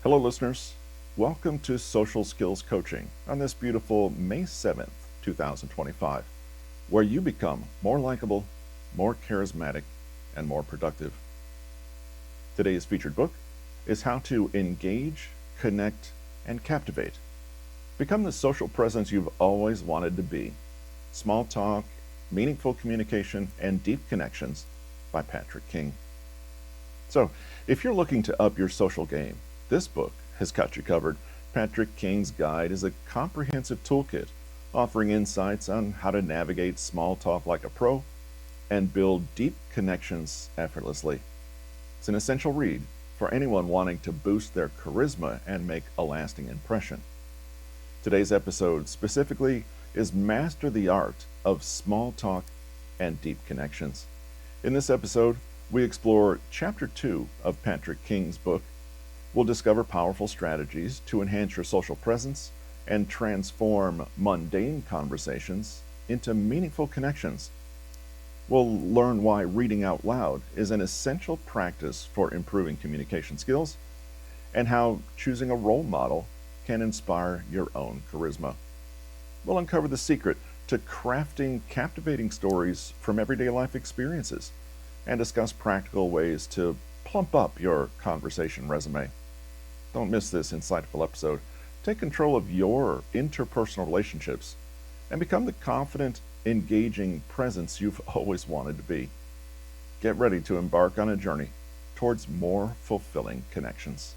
Hello, listeners. Welcome to Social Skills Coaching on this beautiful May 7th, 2025, where you become more likable, more charismatic, and more productive. Today's featured book is How to Engage, Connect, and Captivate. Become the social presence you've always wanted to be. Small Talk, Meaningful Communication, and Deep Connections by Patrick King. So, if you're looking to up your social game, this book has got you covered. Patrick King's guide is a comprehensive toolkit offering insights on how to navigate small talk like a pro and build deep connections effortlessly. It's an essential read for anyone wanting to boost their charisma and make a lasting impression. Today's episode specifically is Master the Art of Small Talk and Deep Connections. In this episode, we explore Chapter 2 of Patrick King's book. We'll discover powerful strategies to enhance your social presence and transform mundane conversations into meaningful connections. We'll learn why reading out loud is an essential practice for improving communication skills and how choosing a role model can inspire your own charisma. We'll uncover the secret to crafting captivating stories from everyday life experiences and discuss practical ways to plump up your conversation resume. Don't miss this insightful episode. Take control of your interpersonal relationships and become the confident, engaging presence you've always wanted to be. Get ready to embark on a journey towards more fulfilling connections.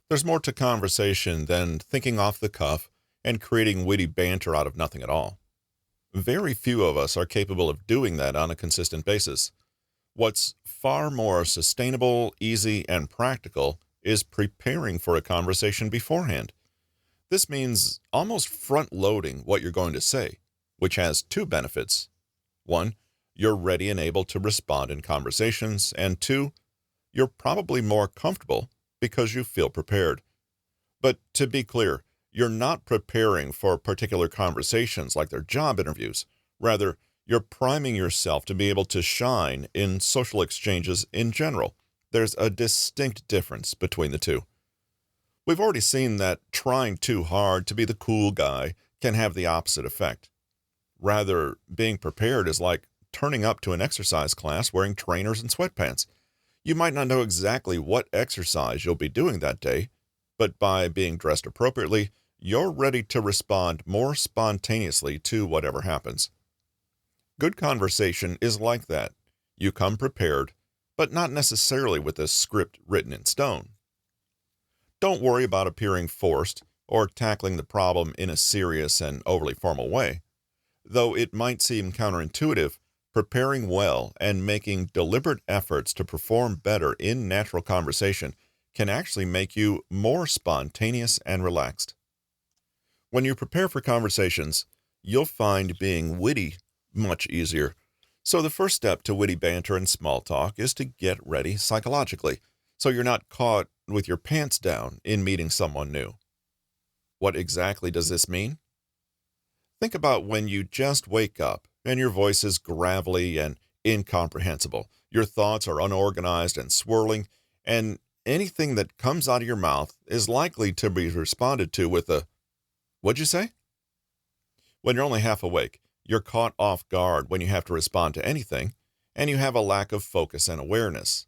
There's more to conversation than thinking off the cuff and creating witty banter out of nothing at all. Very few of us are capable of doing that on a consistent basis. What's far more sustainable, easy, and practical is preparing for a conversation beforehand. This means almost front-loading what you're going to say, which has two benefits. One, you're ready and able to respond in conversations, and two, you're probably more comfortable because you feel prepared. But to be clear, you're not preparing for particular conversations like they're job interviews. Rather, you're priming yourself to be able to shine in social exchanges in general. There's a distinct difference between the two. We've already seen that trying too hard to be the cool guy can have the opposite effect. Rather, being prepared is like turning up to an exercise class wearing trainers and sweatpants. You might not know exactly what exercise you'll be doing that day, but by being dressed appropriately, you're ready to respond more spontaneously to whatever happens. Good conversation is like that. You come prepared, but not necessarily with a script written in stone. Don't worry about appearing forced or tackling the problem in a serious and overly formal way. Though it might seem counterintuitive, preparing well and making deliberate efforts to perform better in natural conversation can actually make you more spontaneous and relaxed. When you prepare for conversations, you'll find being witty much easier. So the first step to witty banter and small talk is to get ready psychologically, so you're not caught with your pants down in meeting someone new. What exactly does this mean? Think about when you just wake up and your voice is gravelly and incomprehensible. Your thoughts are unorganized and swirling, and anything that comes out of your mouth is likely to be responded to with a, "What'd you say?" When you're only half awake, you're caught off guard when you have to respond to anything, and you have a lack of focus and awareness.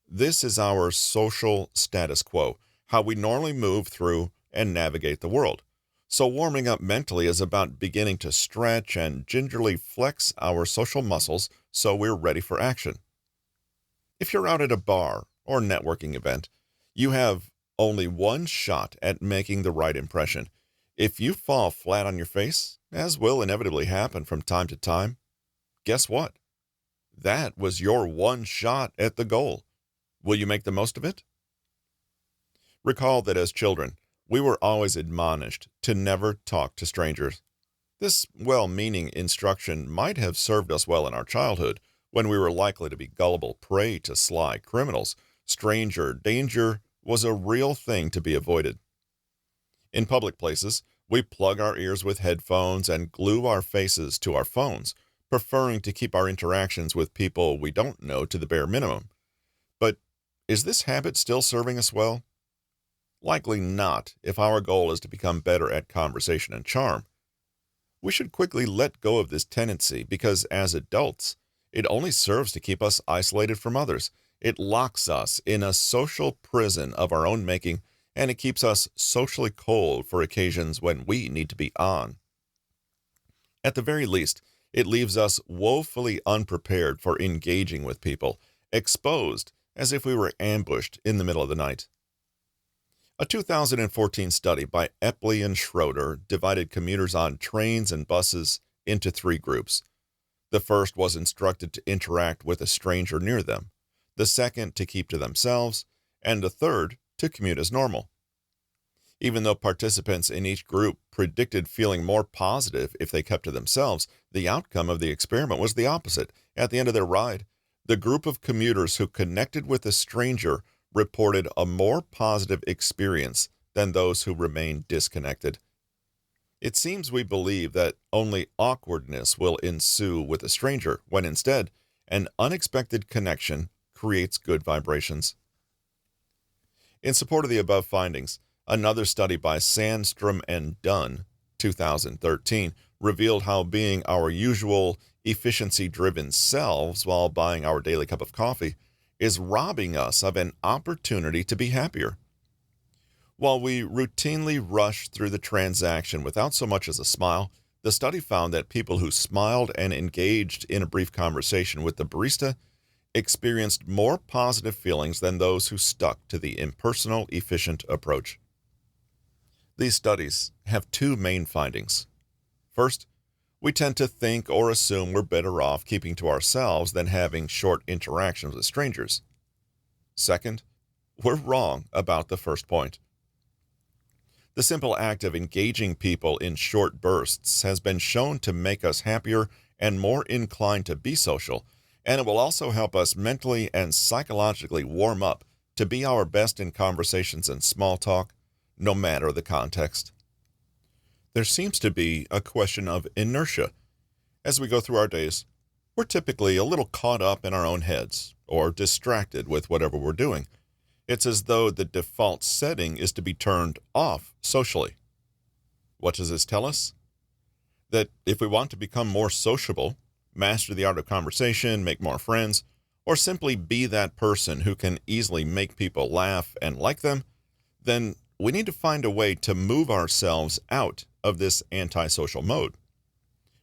This is our social status quo, how we normally move through and navigate the world. So warming up mentally is about beginning to stretch and gingerly flex our social muscles so we're ready for action. If you're out at a bar or networking event, you have only one shot at making the right impression. If you fall flat on your face, as will inevitably happen from time to time, guess what? That was your one shot at the goal. Will you make the most of it? Recall that as children, we were always admonished to never talk to strangers. This well-meaning instruction might have served us well in our childhood, when we were likely to be gullible prey to sly criminals. Stranger danger was a real thing to be avoided. In public places, We plug our ears with headphones and glue our faces to our phones, preferring to keep our interactions with people we don't know to the bare minimum. But is this habit still serving us well? Likely not, if our goal is to become better at conversation and charm. We should quickly let go of this tendency because as adults, it only serves to keep us isolated from others. It locks us in a social prison of our own making, and it keeps us socially cold for occasions when we need to be on. At the very least, it leaves us woefully unprepared for engaging with people, exposed as if we were ambushed in the middle of the night. A 2014 study by Epley and Schroeder divided commuters on trains and buses into three groups. The first was instructed to interact with a stranger near them, the second to keep to themselves, and the third to commute as normal. Even though participants in each group predicted feeling more positive if they kept to themselves, the outcome of the experiment was the opposite. At the end of their ride, the group of commuters who connected with a stranger reported a more positive experience than those who remained disconnected. It seems we believe that only awkwardness will ensue with a stranger, when instead, an unexpected connection creates good vibrations. In support of the above findings, another study by Sandstrom and Dunn, 2013, revealed how being our usual efficiency-driven selves while buying our daily cup of coffee is robbing us of an opportunity to be happier. While we routinely rush through the transaction without so much as a smile, the study found that people who smiled and engaged in a brief conversation with the barista experienced more positive feelings than those who stuck to the impersonal, efficient approach. These studies have two main findings. First, we tend to think or assume we're better off keeping to ourselves than having short interactions with strangers. Second, we're wrong about the first point. The simple act of engaging people in short bursts has been shown to make us happier and more inclined to be social, and it will also help us mentally and psychologically warm up to be our best in conversations and small talk, no matter the context. There seems to be a question of inertia. As we go through our days, we're typically a little caught up in our own heads or distracted with whatever we're doing. It's as though the default setting is to be turned off socially. What does this tell us? That if we want to become more sociable, master the art of conversation, make more friends, or simply be that person who can easily make people laugh and like them, then we need to find a way to move ourselves out of this antisocial mode.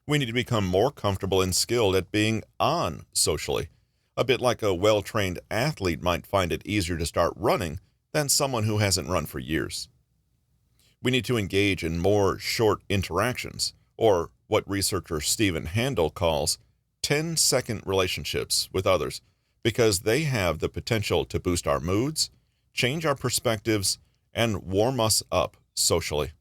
We need to become more comfortable and skilled at being on socially, a bit like a well-trained athlete might find it easier to start running than someone who hasn't run for years. We need to engage in more short interactions, or what researcher Stephen Handel calls 10-second relationships with others, because they have the potential to boost our moods, change our perspectives, and warm us up socially.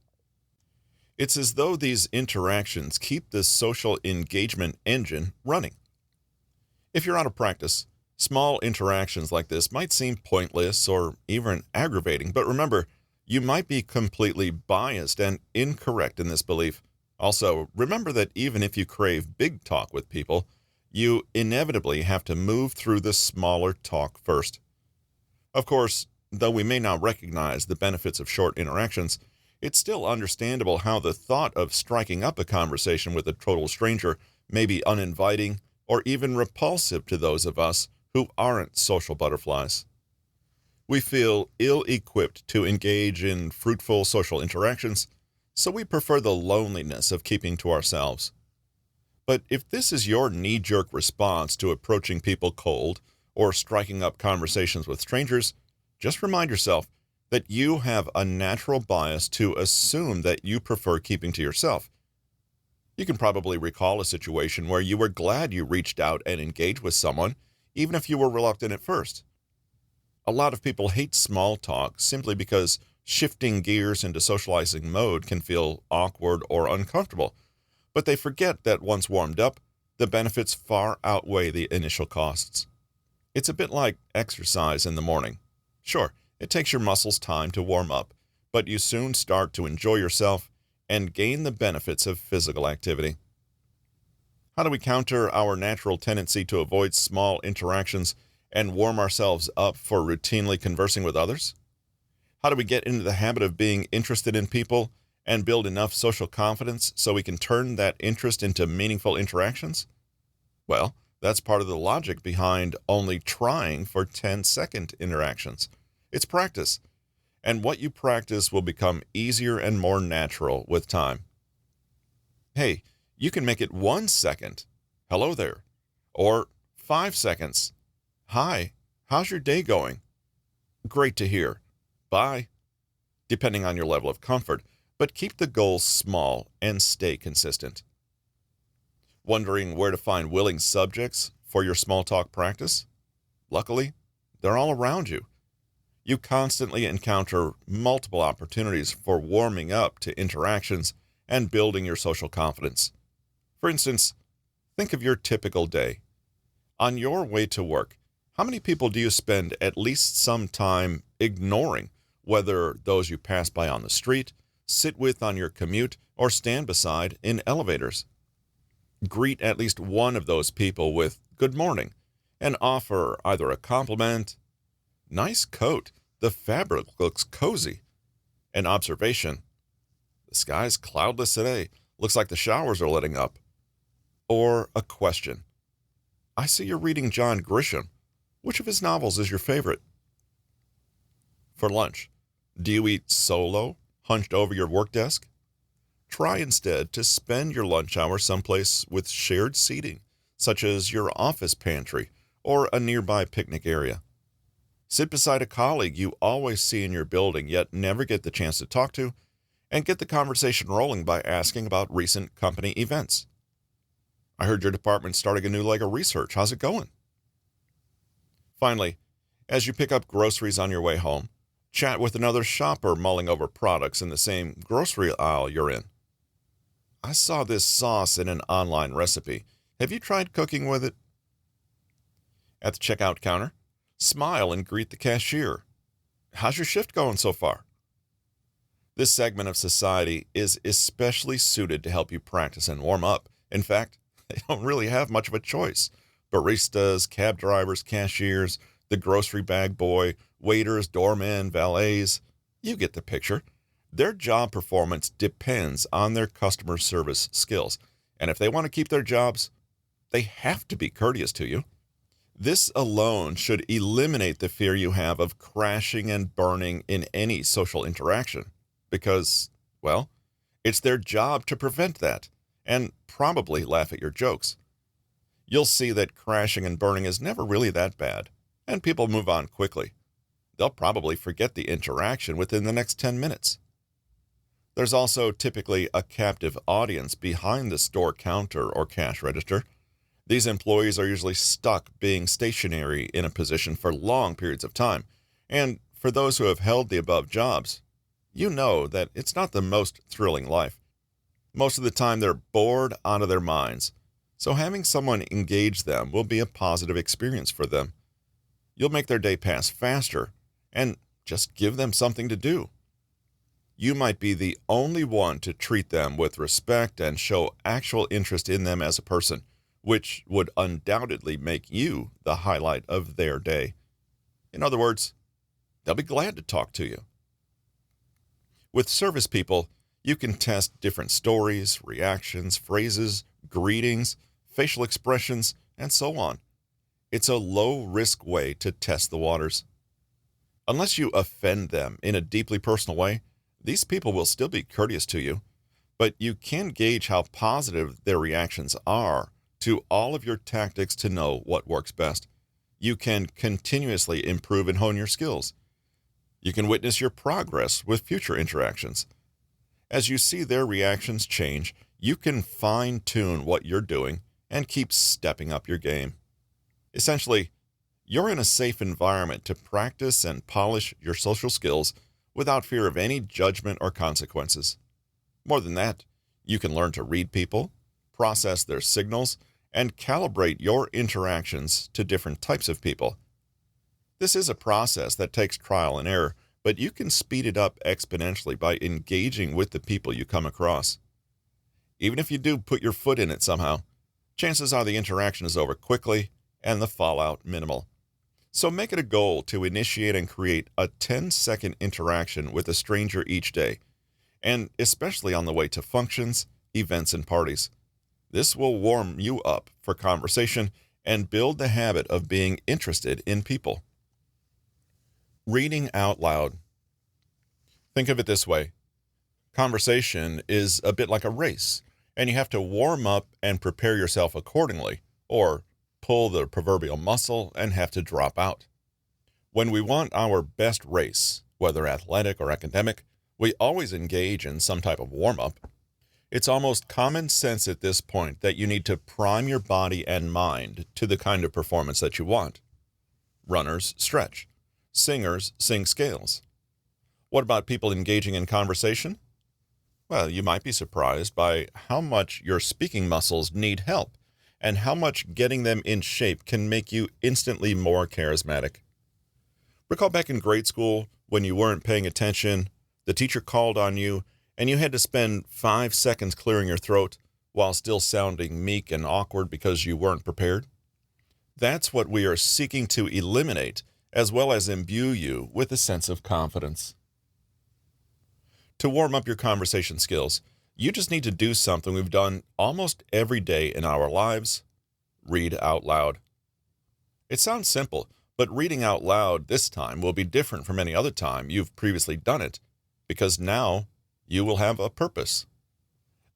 It's as though these interactions keep this social engagement engine running. If you're out of practice, small interactions like this might seem pointless or even aggravating, but remember, you might be completely biased and incorrect in this belief. Also, remember that even if you crave big talk with people, you inevitably have to move through the smaller talk first. Of course, though we may not recognize the benefits of short interactions, it's still understandable how the thought of striking up a conversation with a total stranger may be uninviting or even repulsive to those of us who aren't social butterflies. We feel ill-equipped to engage in fruitful social interactions, so we prefer the loneliness of keeping to ourselves. But if this is your knee-jerk response to approaching people cold or striking up conversations with strangers, just remind yourself that you have a natural bias to assume that you prefer keeping to yourself. You can probably recall a situation where you were glad you reached out and engaged with someone, even if you were reluctant at first. A lot of people hate small talk simply because shifting gears into socializing mode can feel awkward or uncomfortable, but they forget that once warmed up, the benefits far outweigh the initial costs. It's a bit like exercise in the morning. Sure, it takes your muscles time to warm up, but you soon start to enjoy yourself and gain the benefits of physical activity. How do we counter our natural tendency to avoid small interactions and warm ourselves up for routinely conversing with others? How do we get into the habit of being interested in people and build enough social confidence so we can turn that interest into meaningful interactions? Well, that's part of the logic behind only trying for 10-second interactions. It's practice, and what you practice will become easier and more natural with time. Hey, you can make it 1 second, hello there, or 5 seconds, hi, how's your day going? Great to hear, bye, depending on your level of comfort, but keep the goals small and stay consistent. Wondering where to find willing subjects for your small talk practice? Luckily, they're all around you. You constantly encounter multiple opportunities for warming up to interactions and building your social confidence. For instance, think of your typical day. On your way to work, how many people do you spend at least some time ignoring, whether those you pass by on the street, sit with on your commute, or stand beside in elevators? Greet at least one of those people with good morning and offer either a compliment, nice coat, the fabric looks cozy, an observation, the sky's cloudless today, looks like the showers are letting up, or a question. I see you're reading John Grisham. Which of his novels is your favorite? For lunch, do you eat solo, hunched over your work desk? Try instead to spend your lunch hour someplace with shared seating, such as your office pantry or a nearby picnic area. Sit beside a colleague you always see in your building yet never get the chance to talk to, and get the conversation rolling by asking about recent company events. I heard your department's starting a new leg of research. How's it going? Finally, as you pick up groceries on your way home, chat with another shopper mulling over products in the same grocery aisle you're in. I saw this sauce in an online recipe. Have you tried cooking with it? At the checkout counter, smile and greet the cashier. How's your shift going so far? This segment of society is especially suited to help you practice and warm up. In fact, they don't really have much of a choice. Baristas, cab drivers, cashiers, the grocery bag boy, waiters, doormen, valets. You get the picture. Their job performance depends on their customer service skills. And if they want to keep their jobs, they have to be courteous to you. This alone should eliminate the fear you have of crashing and burning in any social interaction. Because, well, it's their job to prevent that and probably laugh at your jokes. You'll see that crashing and burning is never really that bad, and people move on quickly. They'll probably forget the interaction within the next 10 minutes. There's also typically a captive audience behind the store counter or cash register. These employees are usually stuck being stationary in a position for long periods of time, and for those who have held the above jobs, you know that it's not the most thrilling life. Most of the time they're bored out of their minds, so having someone engage them will be a positive experience for them. You'll make their day pass faster and just give them something to do. You might be the only one to treat them with respect and show actual interest in them as a person, which would undoubtedly make you the highlight of their day. In other words, they'll be glad to talk to you. With service people, you can test different stories, reactions, phrases, greetings, facial expressions, and so on. It's a low-risk way to test the waters. Unless you offend them in a deeply personal way, these people will still be courteous to you, but you can gauge how positive their reactions are to all of your tactics to know what works best. You can continuously improve and hone your skills. You can witness your progress with future interactions. As you see their reactions change, you can fine-tune what you're doing and keep stepping up your game. Essentially, you're in a safe environment to practice and polish your social skills without fear of any judgment or consequences. More than that, you can learn to read people, process their signals, and calibrate your interactions to different types of people. This is a process that takes trial and error, but you can speed it up exponentially by engaging with the people you come across. Even if you do put your foot in it somehow, chances are the interaction is over quickly and the fallout minimal. So make it a goal to initiate and create a 10-second interaction with a stranger each day, and especially on the way to functions, events, and parties. This will warm you up for conversation and build the habit of being interested in people. Reading out loud. Think of it this way. Conversation is a bit like a race, and you have to warm up and prepare yourself accordingly, or pull the proverbial muscle and have to drop out. When we want our best race, whether athletic or academic, we always engage in some type of warm-up. It's almost common sense at this point that you need to prime your body and mind to the kind of performance that you want. Runners stretch. Singers sing scales. What about people engaging in conversation? Well, you might be surprised by how much your speaking muscles need help and how much getting them in shape can make you instantly more charismatic. Recall back in grade school when you weren't paying attention, the teacher called on you, and you had to spend 5 seconds clearing your throat while still sounding meek and awkward because you weren't prepared? That's what we are seeking to eliminate, as well as imbue you with a sense of confidence. To warm up your conversation skills, you just need to do something we've done almost every day in our lives: read out loud. It sounds simple, but reading out loud this time will be different from any other time you've previously done it, because now you will have a purpose.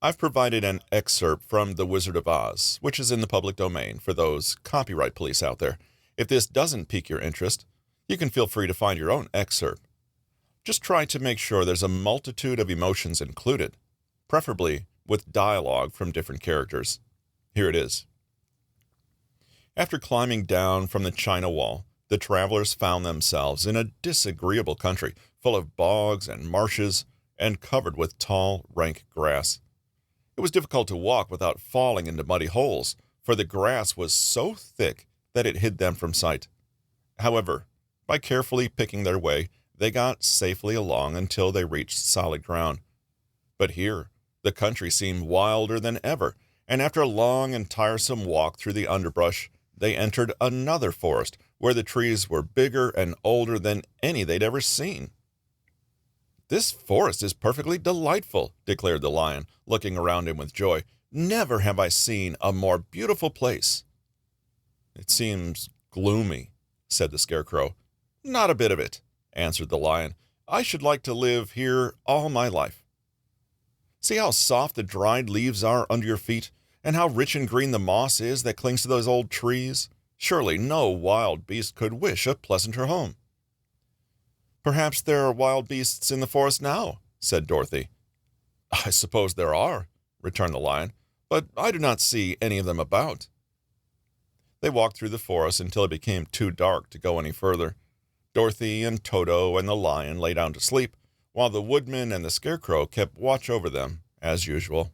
I've provided an excerpt from The Wizard of Oz, which is in the public domain for those copyright police out there. If this doesn't pique your interest, you can feel free to find your own excerpt. Just try to make sure there's a multitude of emotions included, preferably with dialogue from different characters. Here it is. After climbing down from the China Wall, the travelers found themselves in a disagreeable country full of bogs and marshes and covered with tall, rank grass. It was difficult to walk without falling into muddy holes, for the grass was so thick that it hid them from sight. However, by carefully picking their way, they got safely along until they reached solid ground. But here, the country seemed wilder than ever, and after a long and tiresome walk through the underbrush, they entered another forest where the trees were bigger and older than any they'd ever seen. "This forest is perfectly delightful," declared the lion, looking around him with joy. "Never have I seen a more beautiful place." "It seems gloomy," said the scarecrow. "Not a bit of it," answered the lion. "I should like to live here all my life. See how soft the dried leaves are under your feet, and how rich and green the moss is that clings to those old trees? Surely no wild beast could wish a pleasanter home." "Perhaps there are wild beasts in the forest now," said Dorothy. "I suppose there are," returned the lion, "but I do not see any of them about." They walked through the forest until it became too dark to go any further. Dorothy and Toto and the lion lay down to sleep, while the woodman and the scarecrow kept watch over them, as usual.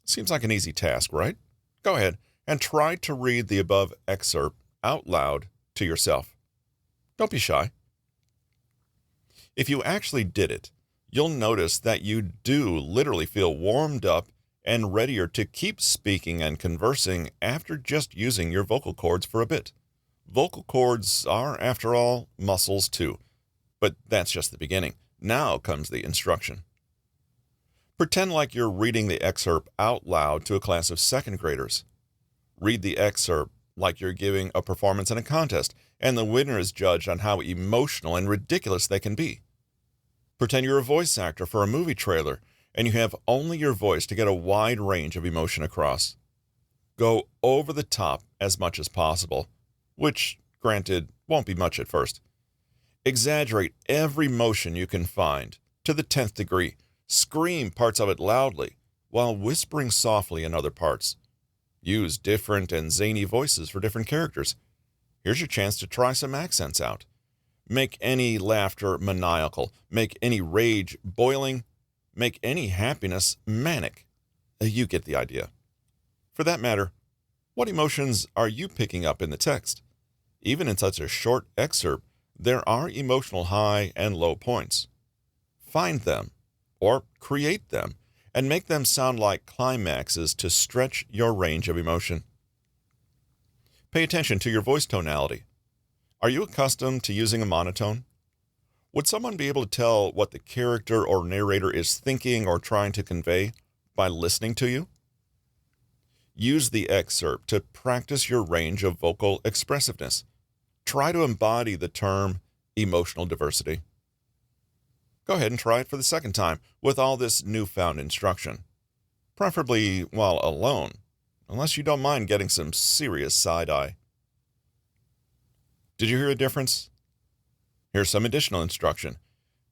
Seems like an easy task, right? Go ahead and try to read the above excerpt out loud to yourself. Don't be shy. If you actually did it, you'll notice that you do literally feel warmed up and readier to keep speaking and conversing after just using your vocal cords for a bit. Vocal cords are, after all, muscles too. But that's just the beginning. Now comes the instruction. Pretend like you're reading the excerpt out loud to a class of second graders. Read the excerpt like you're giving a performance in a contest, and the winner is judged on how emotional and ridiculous they can be. Pretend you're a voice actor for a movie trailer, and you have only your voice to get a wide range of emotion across. Go over the top as much as possible, which, granted, won't be much at first. Exaggerate every motion you can find to the 10th degree. Scream parts of it loudly, while whispering softly in other parts. Use different and zany voices for different characters. Here's your chance to try some accents out. Make any laughter maniacal. Make any rage boiling. Make any happiness manic. You get the idea. For that matter, what emotions are you picking up in the text? Even in such a short excerpt, There are emotional high and low points. Find them, or create them, and make them sound like climaxes to stretch your range of emotion. Pay attention to your voice tonality. Are you accustomed to using a monotone? Would someone be able to tell what the character or narrator is thinking or trying to convey by listening to you? Use the excerpt to practice your range of vocal expressiveness. Try to embody the term emotional diversity. Go ahead and try it for the second time with all this newfound instruction, preferably while alone, unless you don't mind getting some serious side-eye. Did you hear a difference? Here's some additional instruction.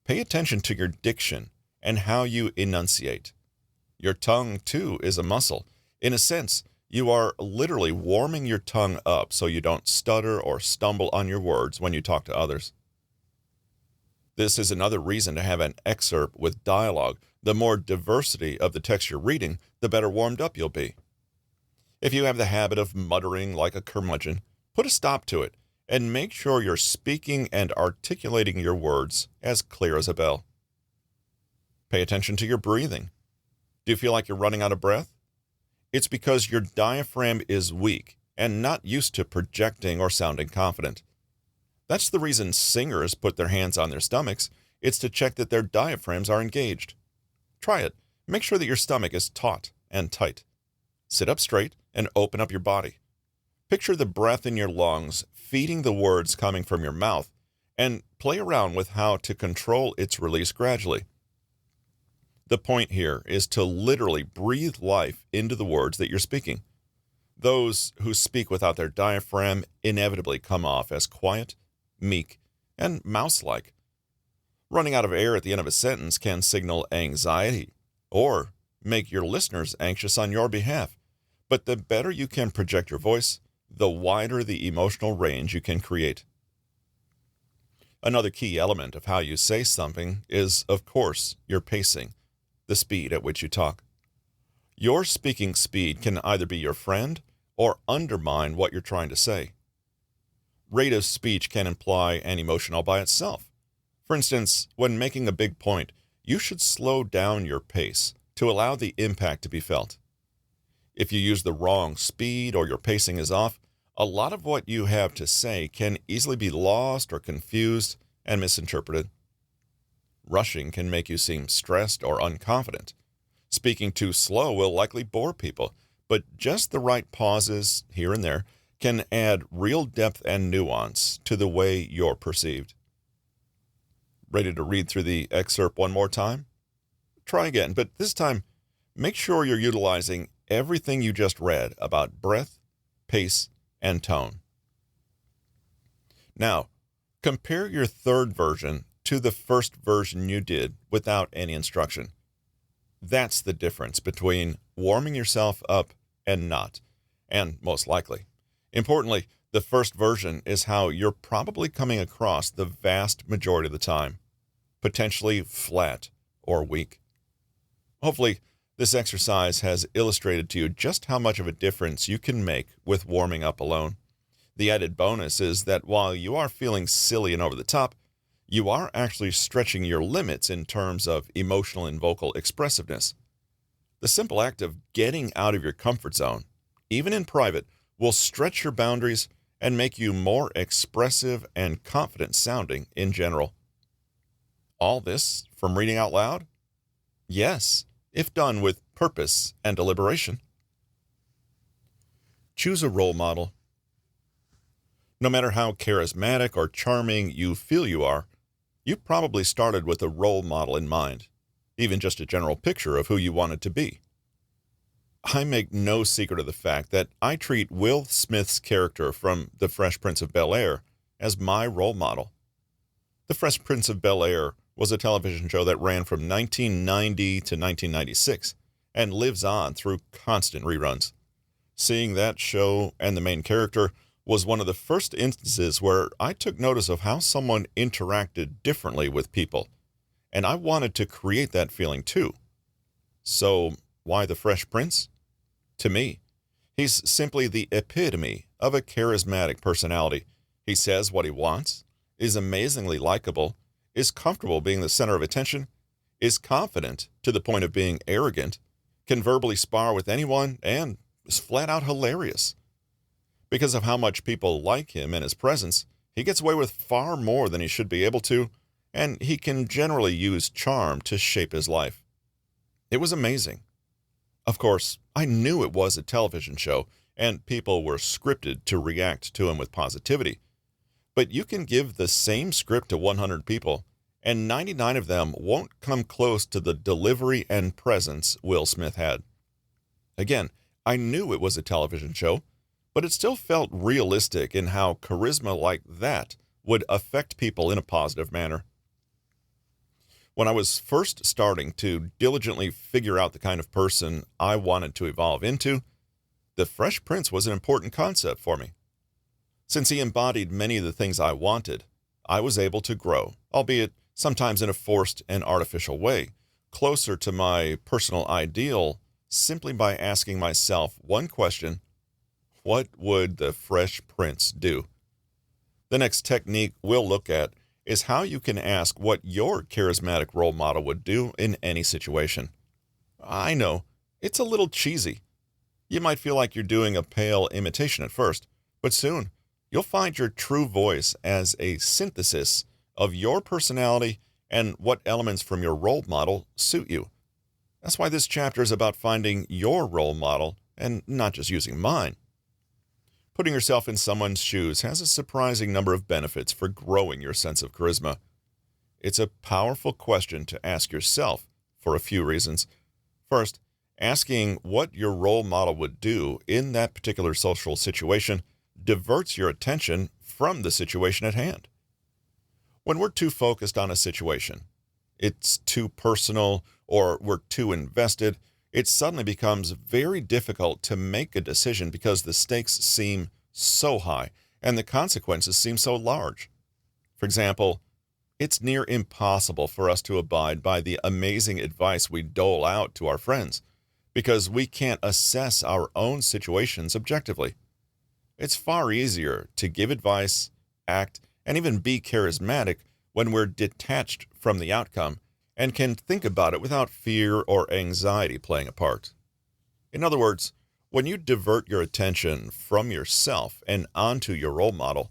Pay attention to your diction and how you enunciate. Your tongue, too, is a muscle. In a sense, you are literally warming your tongue up so you don't stutter or stumble on your words when you talk to others. This is another reason to have an excerpt with dialogue. The more diversity of the text you're reading, the better warmed up you'll be. If you have the habit of muttering like a curmudgeon, put a stop to it and make sure you're speaking and articulating your words as clear as a bell. Pay attention to your breathing. Do you feel like you're running out of breath? It's because your diaphragm is weak and not used to projecting or sounding confident. That's the reason singers put their hands on their stomachs. It's to check that their diaphragms are engaged. Try it. Make sure that your stomach is taut and tight. Sit up straight and open up your body. Picture the breath in your lungs feeding the words coming from your mouth, and play around with how to control its release gradually. The point here is to literally breathe life into the words that you're speaking. Those who speak without their diaphragm inevitably come off as quiet, meek, and mouse-like. Running out of air at the end of a sentence can signal anxiety or make your listeners anxious on your behalf. But the better you can project your voice, the wider the emotional range you can create. Another key element of how you say something is, of course, your pacing, the speed at which you talk. Your speaking speed can either be your friend or undermine what you're trying to say. Rate of speech can imply an emotion all by itself. For instance, when making a big point, you should slow down your pace to allow the impact to be felt. If you use the wrong speed or your pacing is off, a lot of what you have to say can easily be lost or confused and misinterpreted. Rushing can make you seem stressed or unconfident. Speaking too slow will likely bore people, but just the right pauses here and there can add real depth and nuance to the way you're perceived. Ready to read through the excerpt one more time? Try again, but this time, make sure you're utilizing everything you just read about breath, pace, and tone. Now, compare your third version to the first version you did without any instruction. That's the difference between warming yourself up and not, and most likely. Importantly, the first version is how you're probably coming across the vast majority of the time, potentially flat or weak. Hopefully, this exercise has illustrated to you just how much of a difference you can make with warming up alone. The added bonus is that while you are feeling silly and over the top, you are actually stretching your limits in terms of emotional and vocal expressiveness. The simple act of getting out of your comfort zone, even in private, will stretch your boundaries and make you more expressive and confident sounding in general. All this from reading out loud? Yes, if done with purpose and deliberation. Choose a role model. No matter how charismatic or charming you feel you are, you probably started with a role model in mind, even just a general picture of who you wanted to be. I make no secret of the fact that I treat Will Smith's character from The Fresh Prince of Bel-Air as my role model. The Fresh Prince of Bel-Air was a television show that ran from 1990 to 1996 and lives on through constant reruns. Seeing that show and the main character was one of the first instances where I took notice of how someone interacted differently with people, and I wanted to create that feeling too. So, why the Fresh Prince? To me, he's simply the epitome of a charismatic personality. He says what he wants, is amazingly likable, is comfortable being the center of attention, is confident to the point of being arrogant, can verbally spar with anyone, and is flat out hilarious. Because of how much people like him and his presence, he gets away with far more than he should be able to, and he can generally use charm to shape his life. It was amazing. Of course, I knew it was a television show, and people were scripted to react to him with positivity. But you can give the same script to 100 people, and 99 of them won't come close to the delivery and presence Will Smith had. Again, I knew it was a television show, but it still felt realistic in how charisma like that would affect people in a positive manner. When I was first starting to diligently figure out the kind of person I wanted to evolve into, the Fresh Prince was an important concept for me. Since he embodied many of the things I wanted, I was able to grow, albeit sometimes in a forced and artificial way, closer to my personal ideal simply by asking myself one question: what would the Fresh Prince do? The next technique we'll look at is how you can ask what your charismatic role model would do in any situation. I know, it's a little cheesy. You might feel like you're doing a pale imitation at first, but soon you'll find your true voice as a synthesis of your personality and what elements from your role model suit you. That's why this chapter is about finding your role model and not just using mine. Putting yourself in someone's shoes has a surprising number of benefits for growing your sense of charisma. It's a powerful question to ask yourself for a few reasons. First, asking what your role model would do in that particular social situation diverts your attention from the situation at hand. When we're too focused on a situation, it's too personal, or we're too invested, it suddenly becomes very difficult to make a decision because the stakes seem so high and the consequences seem so large. For example, it's near impossible for us to abide by the amazing advice we dole out to our friends because we can't assess our own situations objectively. It's far easier to give advice, act, and even be charismatic when we're detached from the outcome and can think about it without fear or anxiety playing a part. In other words, when you divert your attention from yourself and onto your role model,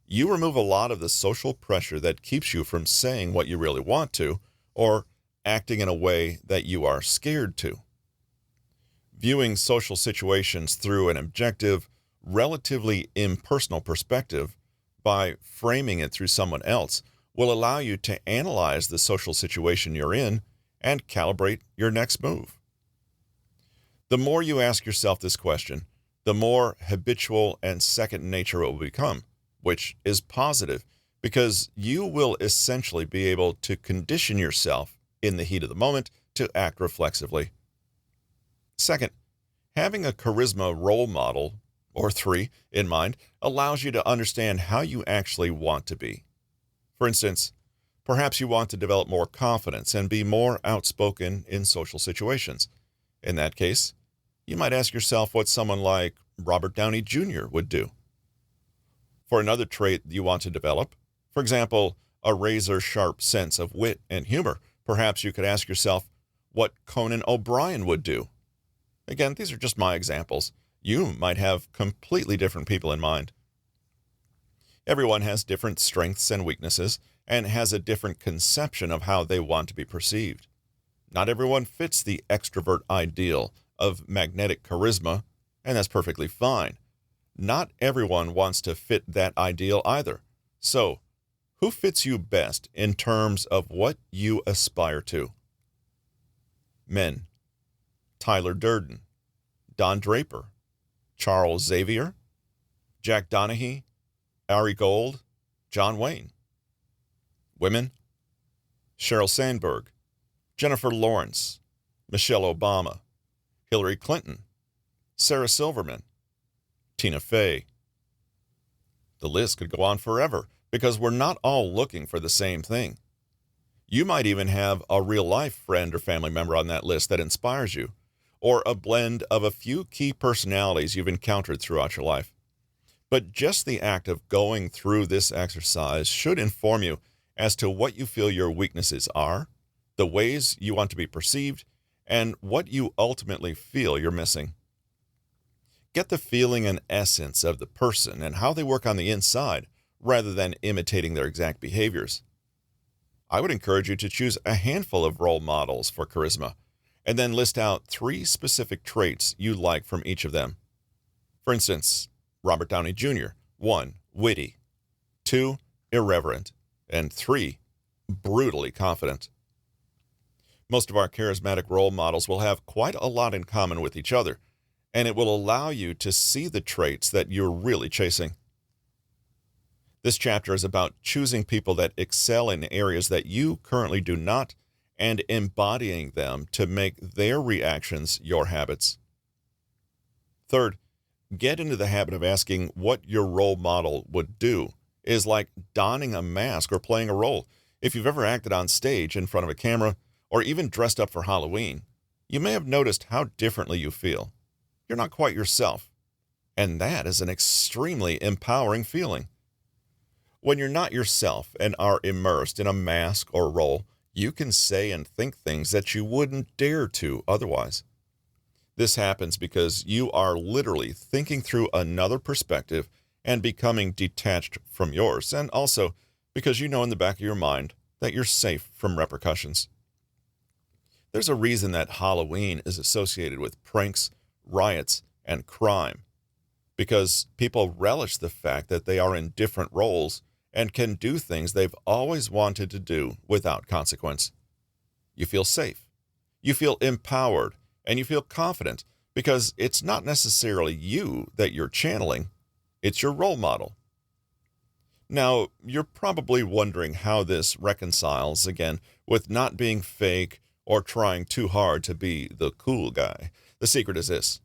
you remove a lot of the social pressure that keeps you from saying what you really want to or acting in a way that you are scared to. Viewing social situations through an objective, relatively impersonal perspective by framing it through someone else will allow you to analyze the social situation you're in and calibrate your next move. The more you ask yourself this question, the more habitual and second nature it will become, which is positive because you will essentially be able to condition yourself in the heat of the moment to act reflexively. Second, having a charisma role model, or three, in mind allows you to understand how you actually want to be. For instance, perhaps you want to develop more confidence and be more outspoken in social situations. In that case, you might ask yourself what someone like Robert Downey Jr. would do. For another trait you want to develop, for example, a razor-sharp sense of wit and humor, perhaps you could ask yourself what Conan O'Brien would do. Again, these are just my examples. You might have completely different people in mind. Everyone has different strengths and weaknesses and has a different conception of how they want to be perceived. Not everyone fits the extrovert ideal of magnetic charisma, and that's perfectly fine. Not everyone wants to fit that ideal either. So, who fits you best in terms of what you aspire to? Men: Tyler Durden, Don Draper, Charles Xavier, Jack Donaghy, Ari Gold, John Wayne. Women: Sheryl Sandberg, Jennifer Lawrence, Michelle Obama, Hillary Clinton, Sarah Silverman, Tina Fey. The list could go on forever because we're not all looking for the same thing. You might even have a real-life friend or family member on that list that inspires you, or a blend of a few key personalities you've encountered throughout your life. But just the act of going through this exercise should inform you as to what you feel your weaknesses are, the ways you want to be perceived, and what you ultimately feel you're missing. Get the feeling and essence of the person and how they work on the inside, rather than imitating their exact behaviors. I would encourage you to choose a handful of role models for charisma, and then list out 3 specific traits you like from each of them. For instance, Robert Downey Jr., 1. Witty, 2. Irreverent, and 3. Brutally confident. Most of our charismatic role models will have quite a lot in common with each other, and it will allow you to see the traits that you're really chasing. This chapter is about choosing people that excel in areas that you currently do not, and embodying them to make their reactions your habits. Third, get into the habit of asking what your role model would do. Is like donning a mask or playing a role. If you've ever acted on stage in front of a camera, or even dressed up for Halloween, you may have noticed how differently you feel. You're not quite yourself. And that is an extremely empowering feeling. When you're not yourself and are immersed in a mask or role, you can say and think things that you wouldn't dare to otherwise. This happens because you are literally thinking through another perspective and becoming detached from yours, and also because you know in the back of your mind that you're safe from repercussions. There's a reason that Halloween is associated with pranks, riots, and crime, because people relish the fact that they are in different roles and can do things they've always wanted to do without consequence. You feel safe, you feel empowered, and you feel confident because it's not necessarily you that you're channeling, it's your role model. Now, you're probably wondering how this reconciles, again, with not being fake or trying too hard to be the cool guy. The secret is this.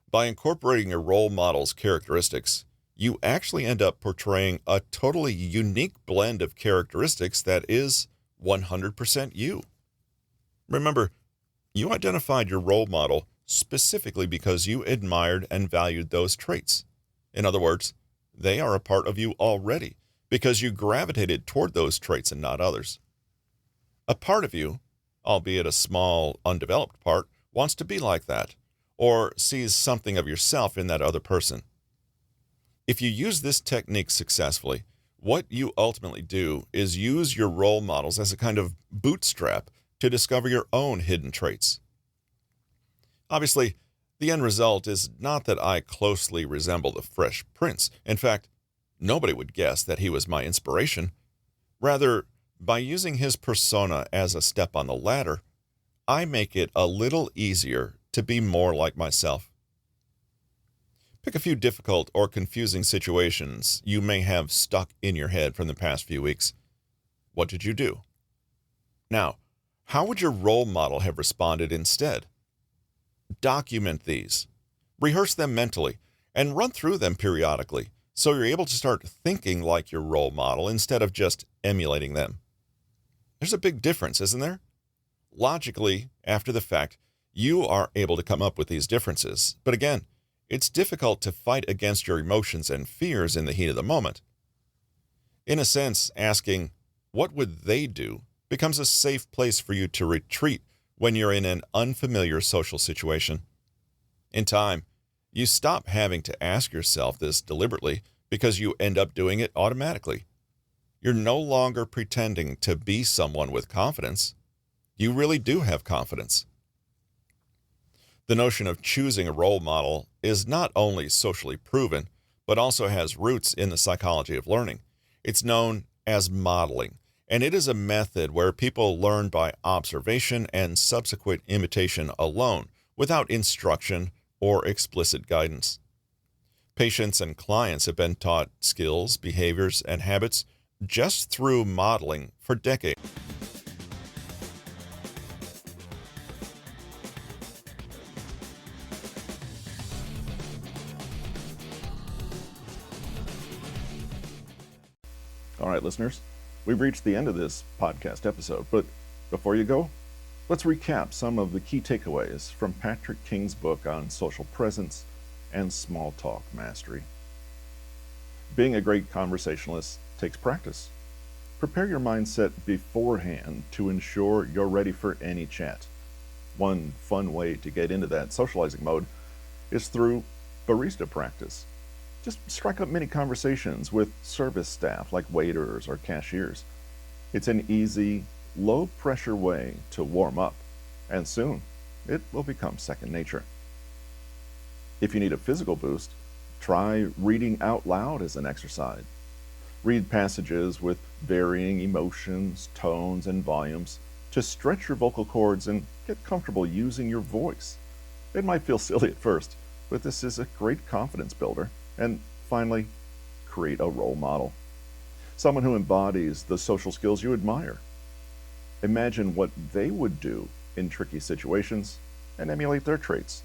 By incorporating your role model's characteristics, you actually end up portraying a totally unique blend of characteristics that is 100% you. Remember, you identified your role model specifically because you admired and valued those traits. In other words, they are a part of you already because you gravitated toward those traits and not others. A part of you, albeit a small, undeveloped part, wants to be like that, or sees something of yourself in that other person. If you use this technique successfully, what you ultimately do is use your role models as a kind of bootstrap to discover your own hidden traits. Obviously, the end result is not that I closely resemble the Fresh Prince. In fact, nobody would guess that he was my inspiration. Rather, by using his persona as a step on the ladder, I make it a little easier to be more like myself. Pick a few difficult or confusing situations you may have stuck in your head from the past few weeks. What did you do? Now, how would your role model have responded instead? Document these. Rehearse them mentally and run through them periodically so you're able to start thinking like your role model instead of just emulating them. There's a big difference, isn't there? Logically, after the fact, you are able to come up with these differences. But again, it's difficult to fight against your emotions and fears in the heat of the moment. In a sense, asking, what would they do, becomes a safe place for you to retreat when you're in an unfamiliar social situation. In time, you stop having to ask yourself this deliberately because you end up doing it automatically. You're no longer pretending to be someone with confidence. You really do have confidence. The notion of choosing a role model is not only socially proven, but also has roots in the psychology of learning. It's known as modeling, and it is a method where people learn by observation and subsequent imitation alone, without instruction or explicit guidance. Patients and clients have been taught skills, behaviors, and habits just through modeling for decades. All right, listeners, we've reached the end of this podcast episode, but before you go, let's recap some of the key takeaways from Patrick King's book on social presence and small talk mastery. Being a great conversationalist takes practice. Prepare your mindset beforehand to ensure you're ready for any chat. One fun way to get into that socializing mode is through barista practice. Just strike up mini conversations with service staff like waiters or cashiers. It's an easy, low pressure way to warm up, and soon it will become second nature. If you need a physical boost, try reading out loud as an exercise. Read passages with varying emotions, tones, and volumes to stretch your vocal cords and get comfortable using your voice. It might feel silly at first, but this is a great confidence builder. And finally, create a role model. Someone who embodies the social skills you admire. Imagine what they would do in tricky situations and emulate their traits.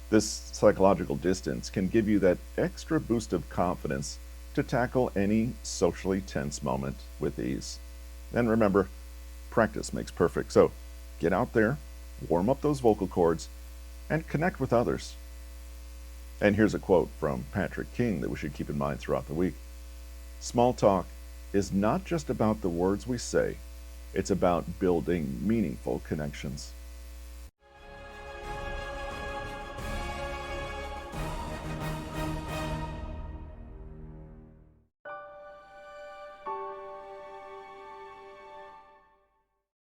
This psychological distance can give you that extra boost of confidence to tackle any socially tense moment with ease. And remember, practice makes perfect. So get out there, warm up those vocal cords, and connect with others. And here's a quote from Patrick King that we should keep in mind throughout the week. Small talk is not just about the words we say, it's about building meaningful connections.